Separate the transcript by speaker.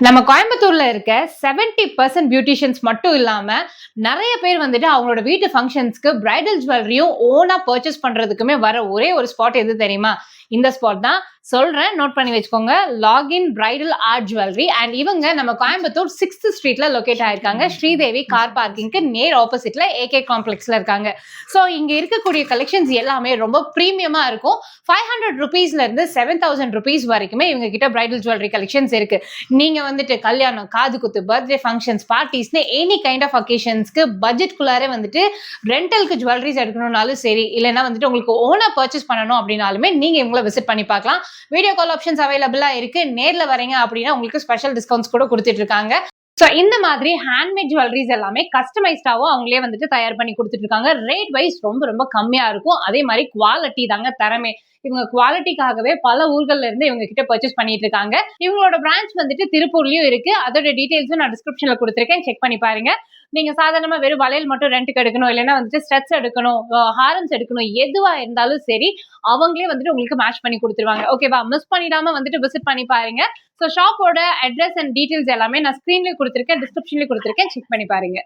Speaker 1: நம்ம கோயம்புத்தூர்ல இருக்க 70% பியூட்டிஷியன்ஸ் மட்டும் இல்லாம நிறைய பேர் வந்துட்டு அவங்களோட வீட்டு ஃபங்க்ஷன்ஸ்க்கு பிரைடல் ஜுவல்லரியும் ஓனா பர்ச்சேஸ் பண்றதுக்குமே வர ஒரே ஒரு ஸ்பாட் எது தெரியுமா? இந்த ஸ்பாட் தான் சொல்றேன், நோட் பண்ணி வச்சுக்கோங்க. Login bridal art jewellery. And இவங்க நம்ம கோயம்புத்தூர் 6th ஸ்ட்ரீட்ல லொகேட் ஆயிருக்காங்க. ஸ்ரீதேவி கார் பார்க்கிங்க்கு நேர் ஆப்போசிட்ல ஏகே காம்ப்ளெக்ஸ்ல இருக்காங்க. ஸோ இங்க இருக்கக்கூடிய கலெக்ஷன்ஸ் எல்லாமே ரொம்ப ப்ரீமியமா இருக்கும். 500 ருபீஸ்ல இருந்து 7000 ருபீஸ் வரைக்குமே இவங்க கிட்ட பிரைடல் ஜுவல்லரி கலெக்ஷன்ஸ் இருக்கு. நீங்க வந்துட்டு கல்யாணம், காது குத்து, பர்த்டே ஃபங்க்ஷன்ஸ், பார்ட்டிஸ்னு எனி கைண்ட் ஆஃப் அக்கேஷன்ஸ்க்கு பட்ஜெட்குள்ளாரே வந்துட்டு ரெண்டலுக்கு ஜுவல்லரிஸ் எடுக்கணும்னாலும் சரி, இல்லைன்னா வந்துட்டு உங்களுக்கு ஓனா பர்ச்சேஸ் பண்ணணும் அப்படின்னாலுமே நீங்க இவங்களை விசிட் பண்ணி பார்க்கலாம். வீடியோ கால் ஆப்ஷன்ஸ் அவைலபிளா இருக்கு. நேர்ல வரீங்க அப்படின்னா உங்களுக்கு ஸ்பெஷல் டிஸ்கவுண்ட்ஸ் கூட கொடுத்துட்டு இருக்காங்க. ஸோ இந்த மாதிரி ஹேண்ட்மேட் ஜுவல்லரிஸ் எல்லாமே கஸ்டமைஸ்டாவும் அவங்களே வந்துட்டு தயார் பண்ணி கொடுத்துட்டு இருக்காங்க. ரேட் வைஸ் ரொம்ப ரொம்ப கம்மியா இருக்கும். அதே மாதிரி குவாலிட்டி தாங்க தரமே. இவங்க குவாலிட்டிக்காகவே பல ஊர்கள்ல இருந்து இவங்க கிட்ட பர்ச்சேஸ் பண்ணிட்டு இருக்காங்க. இவங்களோட பிரான்ச் வந்துட்டு திருப்பூர்லயும் இருக்கு. அதோட டீடைல்ஸும் நான் டிஸ்கிரிப்ஷன்ல கொடுத்துருக்கேன், செக் பண்ணி பாருங்க. நீங்க சாதாரணமா வெறும் வளையல் மட்டும் ரெண்டுக்கு எடுக்கணும், இல்லைன்னா வந்துட்டு ஸ்டட்ஸ் எடுக்கணும், ஹாரம்ஸ் எடுக்கணும், எதுவா இருந்தாலும் சரி அவங்களே வந்துட்டு உங்களுக்கு மேட்ச் பண்ணி கொடுத்துருவாங்க. ஓகேவா? மிஸ் பண்ணிடாம வந்துட்டு விசிட் பண்ணி பாருங்க. ஸோ ஷாப்போட அட்ரஸ் அண்ட் டீடைல்ஸ் எல்லாமே நான் ஸ்கிரீன்லயும் கொடுத்துருக்கேன், டிஸ்கிரிப்ஷன்லயும் கொடுத்துருக்கேன், செக் பண்ணி பாருங்க.